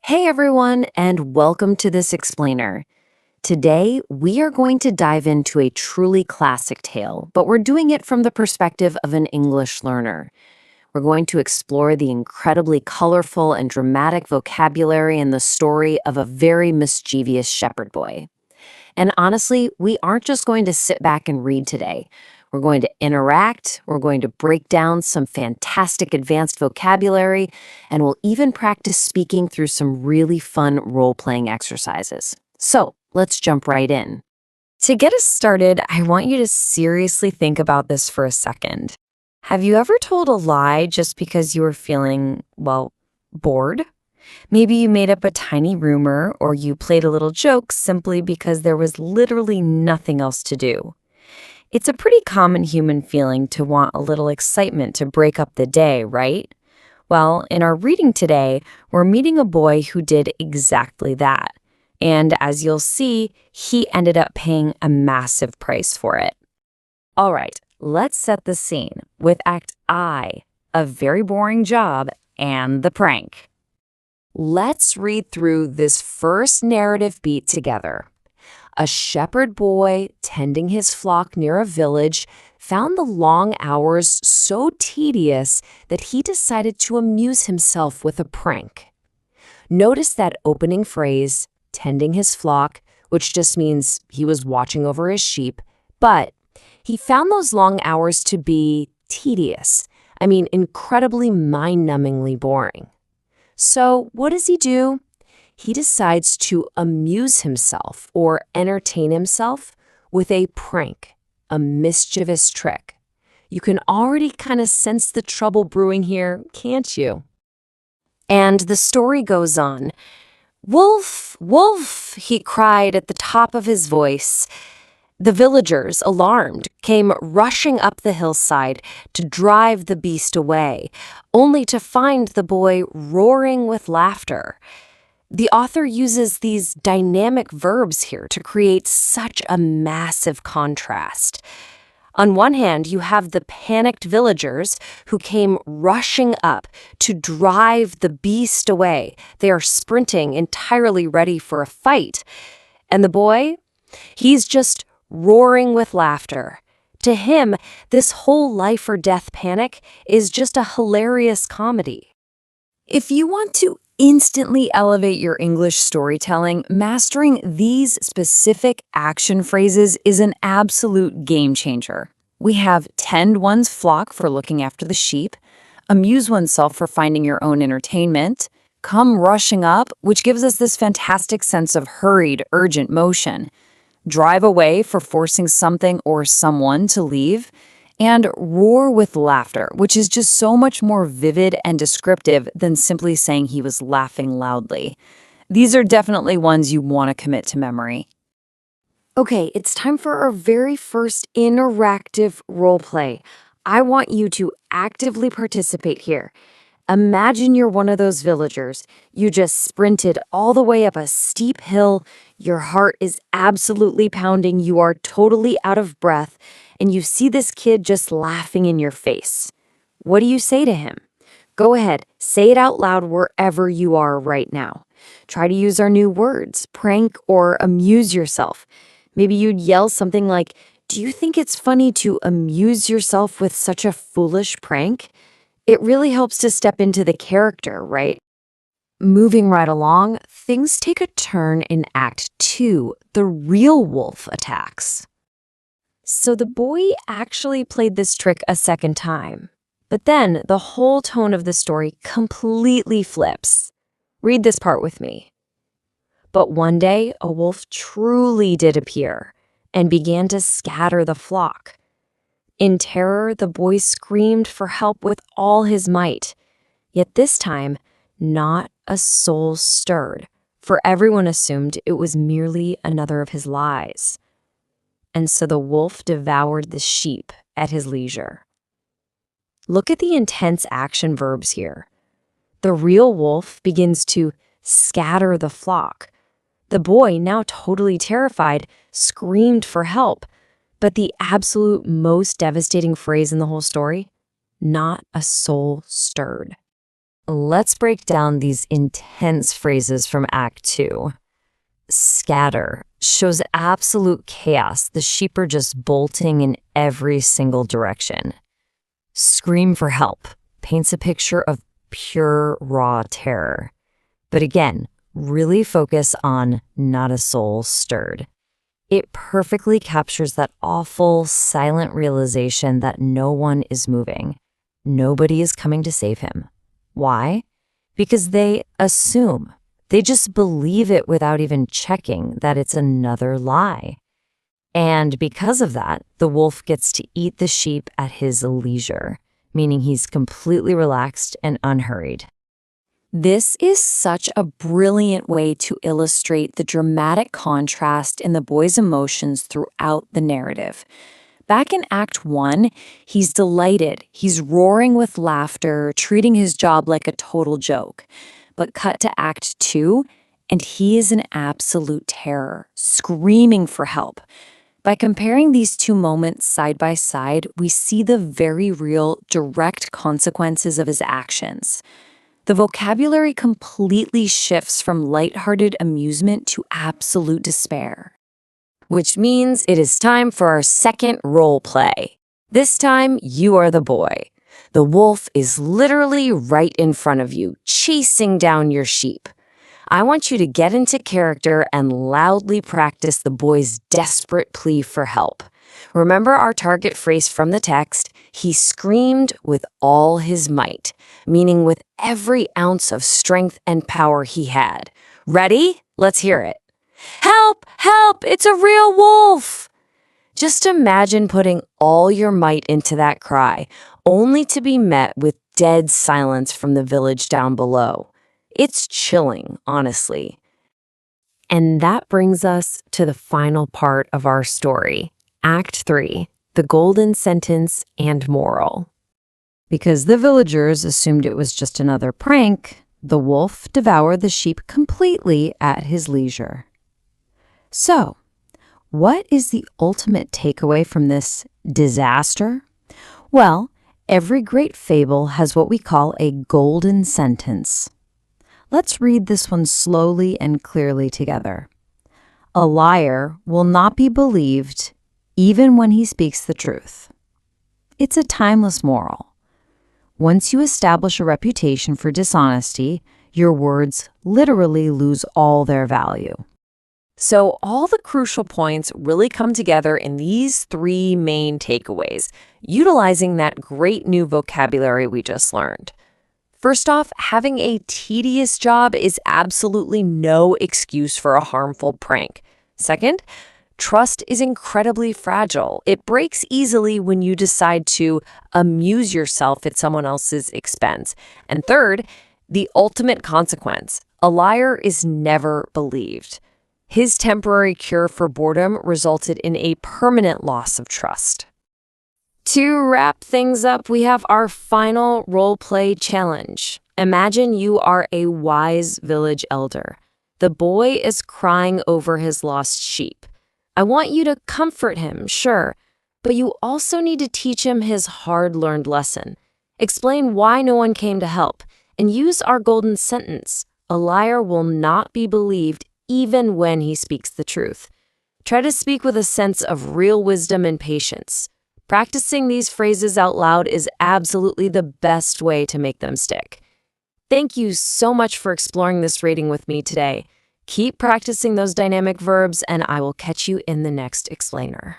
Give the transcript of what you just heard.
Hey everyone, and welcome to this explainer. Today, we are going to dive into a truly classic tale, but we're doing it from the perspective of an English learner. We're going to explore the incredibly colorful and dramatic vocabulary in the story of a very mischievous shepherd boy. And honestly, we aren't just going to sit back and read today. We're going to interact, we're going to break down some fantastic advanced vocabulary, and we'll even practice speaking through some really fun role-playing exercises. So, let's jump right in. To get us started, I want you to seriously think about this for a second. Have you ever told a lie just because you were feeling, bored? Maybe you made up a tiny rumor or you played a little joke simply because there was literally nothing else to do. It's a pretty common human feeling to want a little excitement to break up the day, right? Well, in our reading today, we're meeting a boy who did exactly that. And as you'll see, he ended up paying a massive price for it. All right, let's set the scene with Act I, a very boring job, and the prank. Let's read through this first narrative beat together. A shepherd boy tending his flock near a village found the long hours so tedious that he decided to amuse himself with a prank. Notice that opening phrase, tending his flock, which just means he was watching over his sheep, but he found those long hours to be tedious. Incredibly mind-numbingly boring. So what does he do? He decides to amuse himself or entertain himself with a prank, a mischievous trick. You can already kind of sense the trouble brewing here, can't you? And the story goes on. "Wolf, wolf," he cried at the top of his voice. The villagers, alarmed, came rushing up the hillside to drive the beast away, only to find the boy roaring with laughter. The author uses these dynamic verbs here to create such a massive contrast. On one hand, you have the panicked villagers who came rushing up to drive the beast away. They are sprinting, entirely ready for a fight. And the boy? He's just roaring with laughter. To him, this whole life or death panic is just a hilarious comedy. If you want to instantly elevate your English storytelling, mastering these specific action phrases is an absolute game changer. We have tend one's flock for looking after the sheep, amuse oneself for finding your own entertainment, come rushing up, which gives us this fantastic sense of hurried, urgent motion, drive away for forcing something or someone to leave, and roar with laughter, which is just so much more vivid and descriptive than simply saying he was laughing loudly. These are definitely ones you want to commit to memory. Okay, it's time for our very first interactive role play. I want you to actively participate here. Imagine you're one of those villagers. You just sprinted all the way up a steep hill. Your heart is absolutely pounding. You are totally out of breath. And you see this kid just laughing in your face. What do you say to him? Go ahead, say it out loud wherever you are right now. Try to use our new words, prank or amuse yourself. Maybe you'd yell something like, "Do you think it's funny to amuse yourself with such a foolish prank?" It really helps to step into the character, right? Moving right along, things take a turn in Act 2. The real wolf attacks. So the boy actually played this trick a second time. But then the whole tone of the story completely flips. Read this part with me. But one day, a wolf truly did appear and began to scatter the flock. In terror, the boy screamed for help with all his might. Yet this time, not a soul stirred, for everyone assumed it was merely another of his lies. And so the wolf devoured the sheep at his leisure. Look at the intense action verbs here. The real wolf begins to scatter the flock. The boy, now totally terrified, screamed for help. But the absolute most devastating phrase in the whole story, not a soul stirred. let's break down these intense phrases from Act 2. Scatter shows absolute chaos. The sheep are just bolting in every single direction. Scream for help paints a picture of pure, raw terror. But again, really focus on not a soul stirred. It perfectly captures that awful, silent realization that no one is moving. Nobody is coming to save him. Why? Because they assume. They just believe it without even checking that it's another lie. And because of that, the wolf gets to eat the sheep at his leisure, meaning he's completely relaxed and unhurried. This is such a brilliant way to illustrate the dramatic contrast in the boy's emotions throughout the narrative. Back in Act 1, he's delighted, he's roaring with laughter, treating his job like a total joke. But cut to Act 2, and he is in absolute terror, screaming for help. By comparing these two moments side by side, we see the very real, direct consequences of his actions. The vocabulary completely shifts from lighthearted amusement to absolute despair. Which means it is time for our second role play. This time, you are the boy. The wolf is literally right in front of you, chasing down your sheep. I want you to get into character and loudly practice the boy's desperate plea for help. Remember our target phrase from the text? He screamed with all his might, meaning with every ounce of strength and power he had. Ready? Let's hear it. Help! Help! It's a real wolf! Just imagine putting all your might into that cry, only to be met with dead silence from the village down below. It's chilling, honestly. And that brings us to the final part of our story, Act 3, the golden sentence and moral. Because the villagers assumed it was just another prank, the wolf devoured the sheep completely at his leisure. So, what is the ultimate takeaway from this disaster? Well, every great fable has what we call a golden sentence. Let's read this one slowly and clearly together. A liar will not be believed even when he speaks the truth. It's a timeless moral. Once you establish a reputation for dishonesty, your words literally lose all their value. So all the crucial points really come together in these three main takeaways, utilizing that great new vocabulary we just learned. First off, having a tedious job is absolutely no excuse for a harmful prank. Second, trust is incredibly fragile. It breaks easily when you decide to amuse yourself at someone else's expense. And third, the ultimate consequence, a liar is never believed. His temporary cure for boredom resulted in a permanent loss of trust. To wrap things up, we have our final role play challenge. Imagine you are a wise village elder. The boy is crying over his lost sheep. I want you to comfort him, sure, but you also need to teach him his hard-learned lesson. Explain why no one came to help, and use our golden sentence. A liar will not be believed even when he speaks the truth. Try to speak with a sense of real wisdom and patience. Practicing these phrases out loud is absolutely the best way to make them stick. Thank you so much for exploring this reading with me today. Keep practicing those dynamic verbs, and I will catch you in the next explainer.